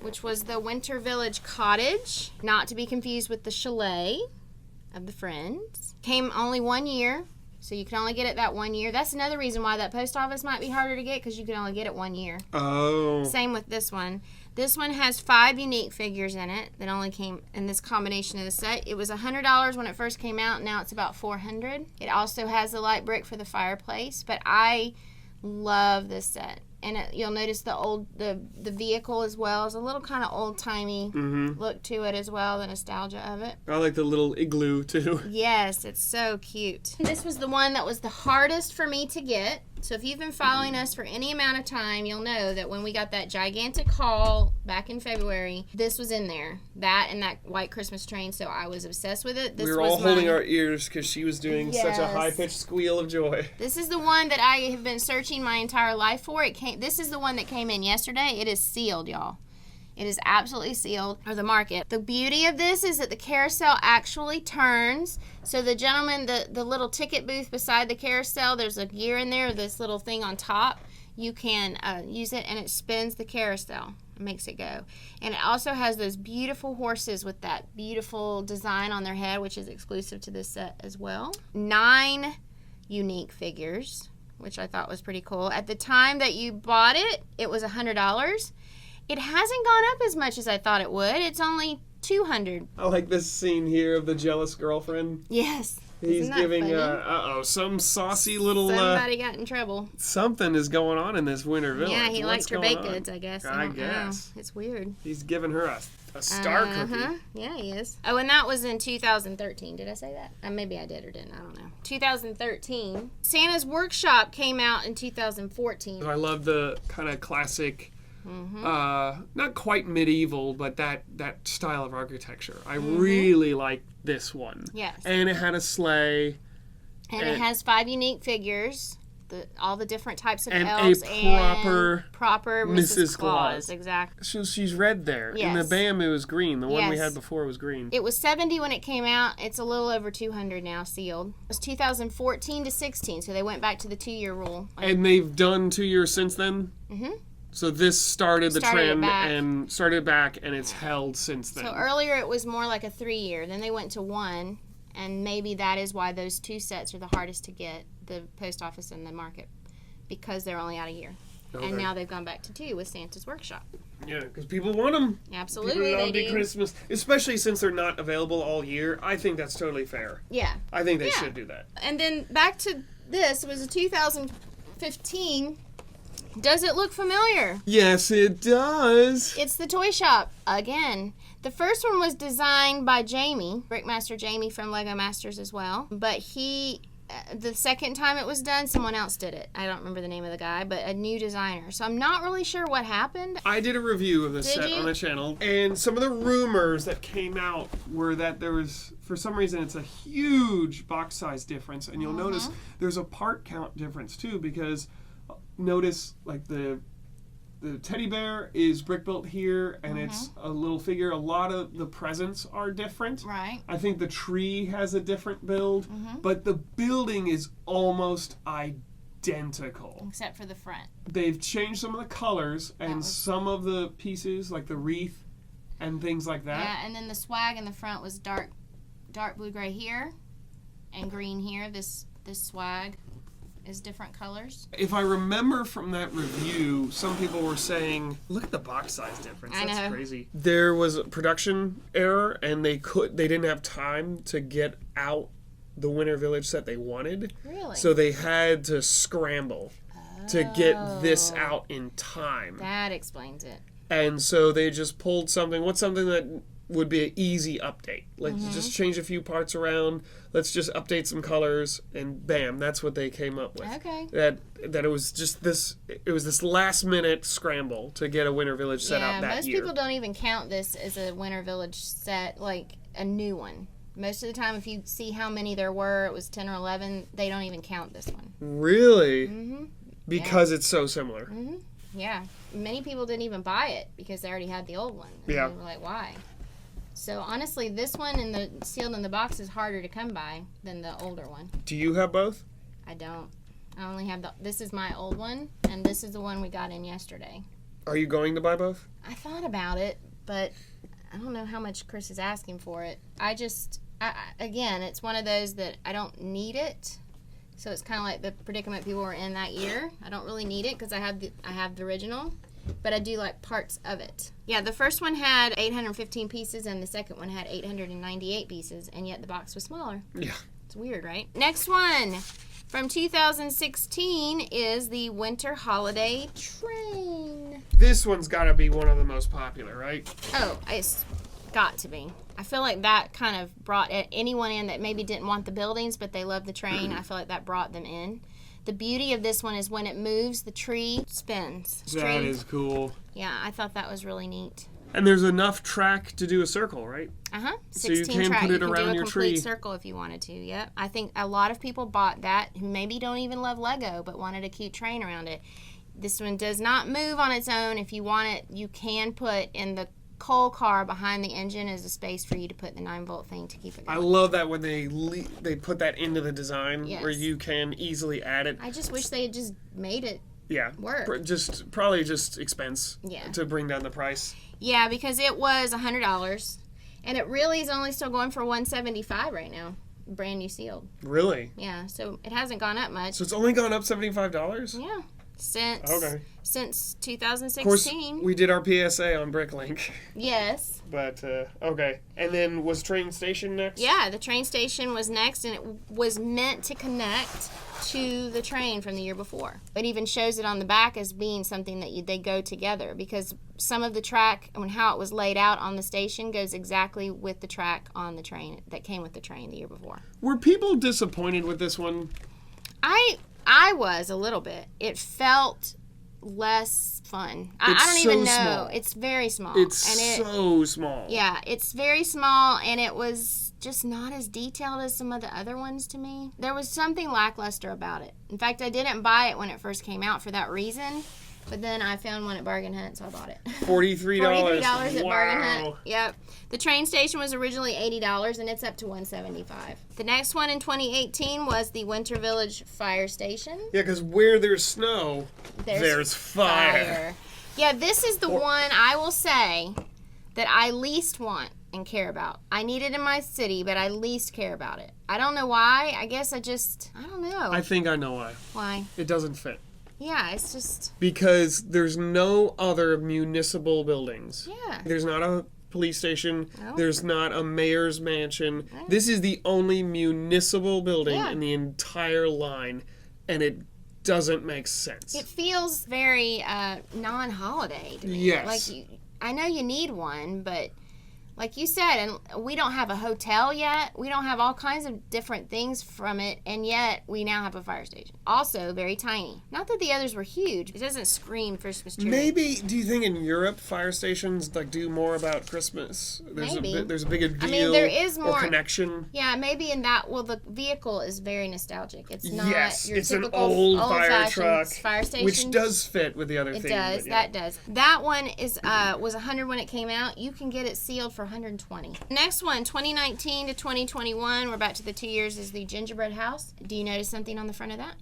which was the Winter Village Cottage, not to be confused with the Chalet of the Friends. Came only 1 year. So you can only get it that 1 year. That's another reason why that post office might be harder to get, because you can only get it 1 year. Oh. Same with this one. This one has 5 unique figures in it that only came in this combination of the set. It was $100 when it first came out. Now it's about $400. It also has the light brick for the fireplace. But I love this set. And you'll notice the vehicle as well is a little kind of old-timey look to it as well, the nostalgia of it. I like the little igloo, too. Yes, it's so cute. This was the one that was the hardest for me to get. So if you've been following us for any amount of time, you'll know that when we got that gigantic haul back in February, this was in there. That and that white Christmas train, so I was obsessed with it. This We were all holding our ears because she was doing such a high-pitched squeal of joy. This is the one that I have been searching my entire life for. This is the one that came in yesterday. It is sealed, y'all. It is absolutely sealed for the market. The beauty of this is that the carousel actually turns. So the gentleman, the little ticket booth beside the carousel, there's a gear in there, this little thing on top. You can use it and it spins the carousel. It makes it go. And it also has those beautiful horses with that beautiful design on their head, which is exclusive to this set as well. 9 unique figures, which I thought was pretty cool. At the time that you bought it, it was $100. It hasn't gone up as much as I thought it would. It's only $200. I like this scene here of the jealous girlfriend. Yes. He's Isn't that giving, funny? some saucy little... Somebody got in trouble. Something is going on in this winter village. Yeah, he What's liked her going baked on? goods, I guess. I don't guess. know. It's weird. He's giving her a star cookie. Yeah, he is. Oh, and that was in 2013. Did I say that? Maybe I did or didn't. I don't know. 2013. Santa's Workshop came out in 2014. I love the kind of classic... not quite medieval, but that style of architecture. I really like this one. Yes. And it had a sleigh. And it has 5 unique figures, all the different types of and elves, and proper Mrs. Claus. Exactly. So she's red there. Yes. In the BAM, it was green. The one we Yes. had before was green. It was $70 when it came out. It's a little over $200 now, sealed. It was 2014 to 16, so they went back to the 2-year rule. And they've done 2 years since then? Mm-hmm. So this started the Started it trend back. and started it back, and it's held since then. So earlier it was more like a 3-year. Then they went to 1, and maybe that is why those 2 sets are the hardest to get, the post office and the market, because they're only out a year. Okay. And now they've gone back to 2 with Santa's Workshop. Yeah, because people want them. Absolutely, People love they the do. Christmas, especially since they're not available all year. I think that's totally fair. Yeah. I think they Yeah. should do that. And then back to this, it was a 2015. Does it look familiar? Yes, it does. It's the toy shop again. The first one was designed by Jamie, Brickmaster Jamie from Lego Masters as well. But the second time it was done, someone else did it. I don't remember the name of the guy, but a new designer. So I'm not really sure what happened. I did a review of this Did set you? on the channel, and some of the rumors that came out were that there was, for some reason, it's a huge box size difference, and you'll notice there's a part count difference too, because notice like the teddy bear is brick built here, and it's a little figure. A lot of the presents are different. Right. I think the tree has a different build, but the building is almost identical. Except for the front. They've changed some of the colors and some of the pieces, like the wreath and things like that. Yeah, and then the swag in the front was dark blue-gray here and green here. This swag is different colors. If I remember from that review, some people were saying, look at the box size difference. I That's know. crazy. There was a production error, and they didn't have time to get out the Winter Village set they wanted. Really? So they had to scramble to get this out in time. That explains it. And so they just pulled something that would be an easy update. Like, just change a few parts around. Let's just update some colors, and bam, that's what they came up with. Okay. That it was just this. It was this last minute scramble to get a Winter Village set out that most year. people don't even count this as a Winter Village set, like a new one. Most of the time, if you see how many there were, it was 10 or 11, they don't even count this one. Really? Because it's so similar. Yeah. Many people didn't even buy it because they already had the old one. And Yeah. They were like, why? So honestly, this one and the sealed in the box is harder to come by than the older one. Do you have both? I don't. I only have this is my old one, and this is the one we got in yesterday. Are you going to buy both? I thought about it, but I don't know how much Chris is asking for it. Again, it's one of those that I don't need it. So it's kind of like the predicament people were in that year. I don't really need it because I have the original, but I do like parts of it. Yeah, the first one had 815 pieces and the second one had 898 pieces, and yet the box was smaller. Yeah. It's weird, right? Next one from 2016 is the Winter Holiday Train. This one's got to be one of the most popular, right? Oh, it's got to be. I feel like that kind of brought anyone in that maybe didn't want the buildings, but they love the train. I feel like that brought them in. The beauty of this one is when it moves, the tree spins. That is cool. Yeah, I thought that was really neat. And there's enough track to do a circle, right? 16 So you can track. put it You can around do a your complete tree. circle if you wanted to. Yep. I think a lot of people bought that who maybe don't even love Lego but wanted a cute train around it. This one does not move on its own. If you want it, you can put in the coal car behind the engine as a space for you to put the 9-volt thing to keep it going. I love that when they put that into the design Yes. where you can easily add it. I just wish they had just made it work. Probably just expense Yeah. to bring down the price. Yeah, because it was $100, and it really is only still going for $175 right now, brand new sealed. Really? Yeah, so it hasn't gone up much. So it's only gone up $75? Yeah, since Of 2016. course, we did our PSA on Bricklink. Yes. But, okay. And then was Train Station next? Yeah, the train station was next, and it was meant to connect to the train from the year before. It even shows it on the back as being something that they go together, because some of the track and how it was laid out on the station goes exactly with the track on the train that came with the train the year before. Were people disappointed with this one? I was a little bit. It felt less fun. I don't so even know. small. It's very small. It's so small. Yeah, it's very small, and it was just not as detailed as some of the other ones to me. There was something lackluster about it. In fact, I didn't buy it when it first came out for that reason, but then I found one at Bargain Hunt, so I bought it. $43. $43 at Wow. Bargain Hunt. Yep. The train station was originally $80, and it's up to $175. The next one in 2018 was the Winter Village Fire Station. Yeah, because where there's snow, there's fire. Yeah, this is the one I will say that I least want and care about. I need it in my city, but I least care about it. I don't know why. I guess I don't know. I think I know why. Why? It doesn't fit. Yeah, it's just... Because there's no other municipal buildings. Yeah. There's not a police station. No. There's not a mayor's mansion. This is the only municipal building Yeah. in the entire line, and it doesn't make sense. It feels very non-holiday to me. Yes. Like, I know you need one, but like you said, and we don't have a hotel yet. We don't have all kinds of different things from it, and yet we now have a fire station. Also, very tiny. Not that the others were huge. It doesn't scream Christmas tree. Maybe, do you think in Europe fire stations like do more about Christmas? Maybe. There's a bigger deal. I mean, there is more or connection. Yeah, maybe in that. Well, the vehicle is very nostalgic. It's not your it's an typical old fire old-fashioned truck, fire station. which does fit with the other It thing. does. but yeah. That does. That one is was $100 when it came out. You can get it sealed for $120. Next one, 2019 to 2021. We're back to the 2 years. Is the Gingerbread house. Do you notice something on the front of that?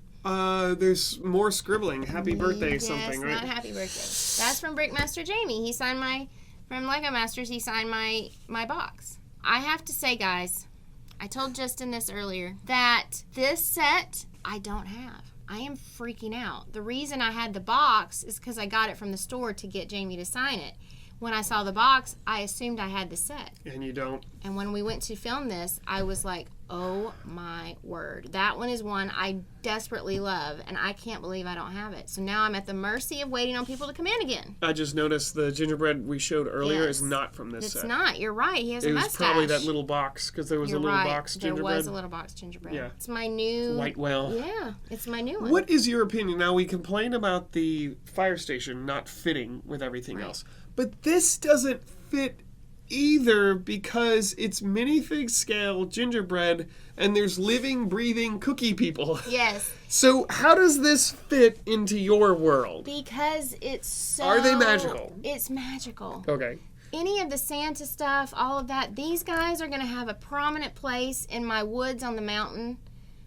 There's more scribbling. Happy birthday something, right? Not happy birthday. That's from Brickmaster Jamie. He signed from Lego Masters. He signed my box. I have to say, guys, I told Justin this earlier that this set I don't have. I am freaking out. The reason I had the box is because I got it from the store to get Jamie to sign it. When I saw the box, I assumed I had the set. And you don't. And when we went to film this, I was like, oh my word. That one is one I desperately love, and I can't believe I don't have it. So now I'm at the mercy of waiting on people to come in again. I just noticed the gingerbread we showed earlier Yes. is not from this set. It's not. You're right. He has a It was mustache. probably that little box, because there was You're a little right. box gingerbread. There was a little box gingerbread. Yeah. It's my new... White whale. Yeah, it's my new one. What is your opinion? Now, we complain about the fire station not fitting with everything Right. else. But this doesn't fit either because it's minifig scale gingerbread and there's living, breathing cookie people. Yes. So how does this fit into your world? Because it's so... Are they magical? It's magical. Okay. Any of the Santa stuff, all of that, these guys are going to have a prominent place in my woods on the mountain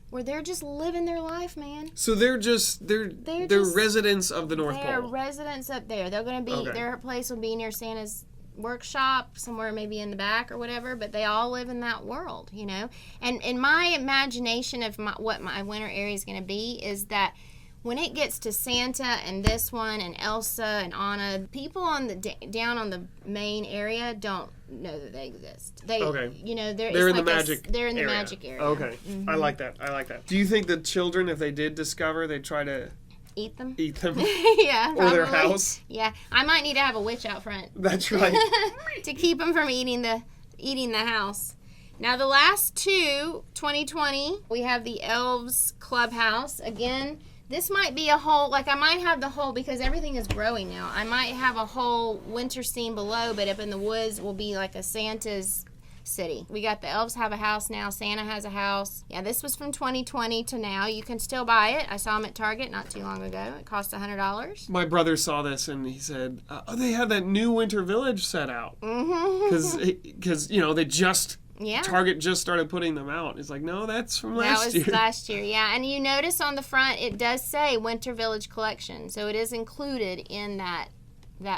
where they're just living their life, man. So they're just residents of the North They're Pole. residents up there. They're going to be, their place will be near Santa's workshop, somewhere maybe in the back or whatever, but they all live in that world, you know? And in my imagination of what my winter area is going to be is that when it gets to Santa and this one and Elsa and Anna, people on the down on the main area don't know that they exist. They, you know, they're in the magic. They're in the area. magic area. Okay, I like that. Do you think the children, if they did discover, they'd try to eat them? Eat them? Yeah, or their probably. house? Yeah, I might need to have a witch out front. That's right. To keep them from eating the house. Now the last two, 2020, we have the Elves Clubhouse. Again, this might be a whole, like I might have the whole, because everything is growing now, I might have a whole winter scene below, but up in the woods will be like a Santa's city. We got the Elves have a house now. Santa has a house. Yeah, this was from 2020 to now. You can still buy it. I saw them at Target not too long ago. It cost $100. My brother saw this and he said, "Oh, they had that new Winter Village set out." Mm-hmm. Because they just Yeah. Target just started putting them out. It's like, no, that's from That last was year. last year, yeah. And you notice on the front it does say Winter Village Collection, so it is included in that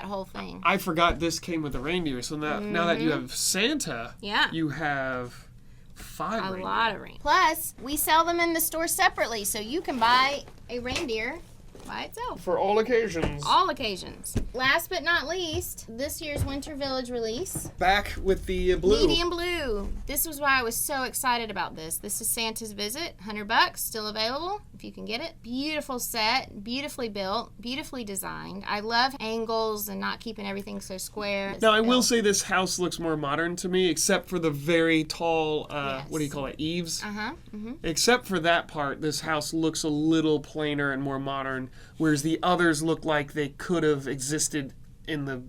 whole thing. I forgot this came with the reindeer. So now that you have Santa, Yeah. you have 5 A reindeer. lot of reindeer. Plus, we sell them in the store separately, so you can buy a reindeer by itself. For all occasions. All occasions. Last but not least, this year's Winter Village release. Back with the blue. Medium blue. This was why I was so excited about this. This is Santa's Visit, $100, still available if you can get it. Beautiful set, beautifully built, beautifully designed. I love angles and not keeping everything so square. Now, I will say this house looks more modern to me, except for the very tall, Yes. what do you call it, eaves? Mm-hmm. Except for that part, this house looks a little plainer and more modern, whereas the others look like they could have existed in the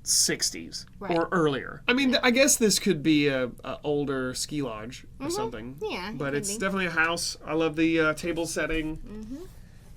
60s Right. or earlier. I mean, I guess this could be a older ski lodge or something. Yeah, it But could it's be. definitely a house. I love the table setting,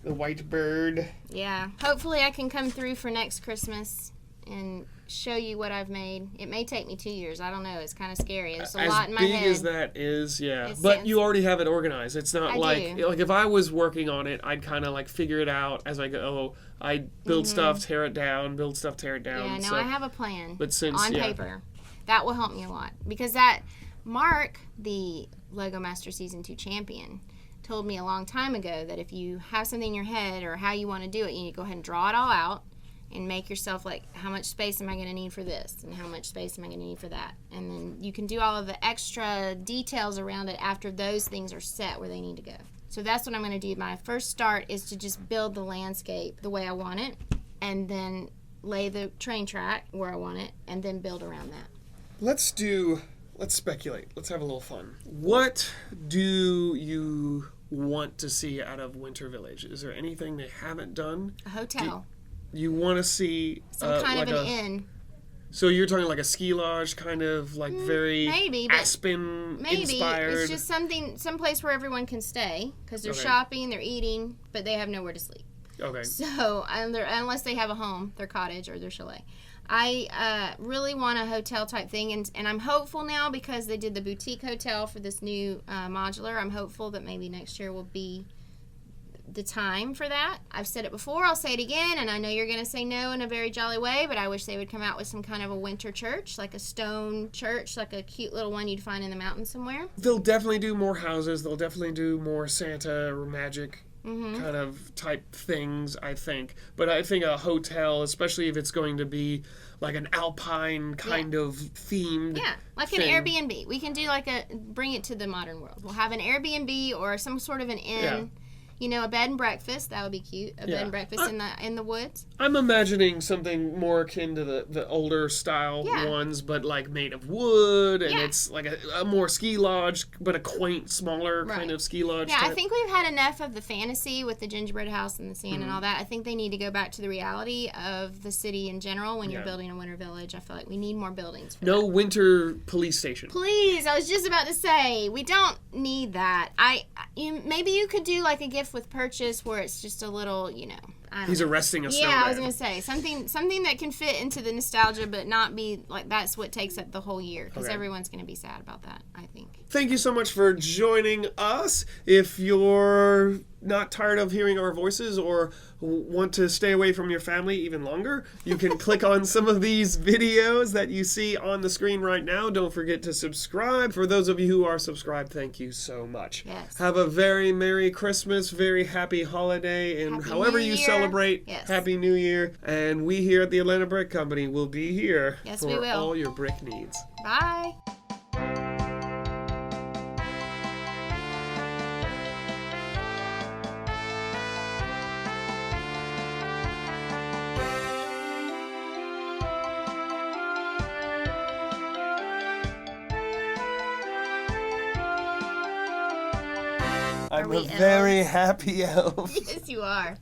the white bird. Yeah. Hopefully I can come through for next Christmas and show you what I've made. It may take me 2 years. I don't know. It's kind of scary. There's a lot in my As big head. as that is, yeah. It But sounds- you already have it organized. It's not I like do. if I was working on it, I'd kind of like figure it out as I go. I'd build stuff, tear it down, build stuff, tear it down. Yeah, no, so, I have a plan But since on paper. That will help me a lot. Because that Mark, the Lego Master Season 2 champion, told me a long time ago that if you have something in your head or how you want to do it, you need to go ahead and draw it all out and make yourself like, how much space am I going to need for this? And how much space am I going to need for that? And then you can do all of the extra details around it after those things are set where they need to go. So that's what I'm going to do. My first start is to just build the landscape the way I want it, and then lay the train track where I want it, and then build around that. Let's speculate. Let's have a little fun. What do you want to see out of Winter Village? Is there anything they haven't done? A hotel. You want to see Some kind like of an inn. So you're talking like a ski lodge, kind of like very maybe, but Aspen Maybe inspired. it's just some place where everyone can stay because they're Okay. shopping, they're eating, but they have nowhere to sleep. Okay. So unless they have a home, their cottage or their chalet. I really want a hotel type thing, and I'm hopeful now because they did the boutique hotel for this new modular. I'm hopeful that maybe next year will be the time for that. I've said it before, I'll say it again, and I know you're going to say no in a very jolly way, but I wish they would come out with some kind of a winter church, like a stone church, like a cute little one you'd find in the mountains somewhere. They'll definitely do more houses. They'll definitely do more Santa or magic Mm-hmm. kind of type things, I think. But I think a hotel, especially if it's going to be like an alpine kind of themed. Yeah, like thing. an Airbnb. We can do bring it to the modern world. We'll have an Airbnb or some sort of an inn. Yeah. You know, a bed and breakfast. That would be cute. A bed Yeah. and breakfast in the woods. I'm imagining something more akin to the older style Yeah. ones, but like made of wood, and Yeah. it's like a more ski lodge, but a quaint, smaller kind Right. of ski lodge. Yeah, type. I think we've had enough of the fantasy with the gingerbread house and the sand Mm-hmm. and all that. I think they need to go back to the reality of the city in general when you're Yeah. building a winter village. I feel like we need more buildings for No that. winter police station. Please, I was just about to say, we don't need that. Maybe you could do like a gift with purchase where it's just a little, I don't He's know. arresting a Yeah, snowman. I was gonna say something that can fit into the nostalgia, but not be like that's what takes up the whole year because Okay. everyone's gonna be sad about that. I think. Thank you so much for joining us. If you're not tired of hearing our voices or want to stay away from your family even longer, you can click on some of these videos that you see on the screen right now. Don't forget to subscribe. For those of you who are subscribed, thank you so much. Yes. Have a very Merry Christmas, very happy holiday, and Happy however New you Year. celebrate, Yes. Happy New Year. And we here at the Atlanta Brick Company will be here Yes, for we will. all your brick needs. Bye. I'm we a very elves? happy elf. Yes, you are.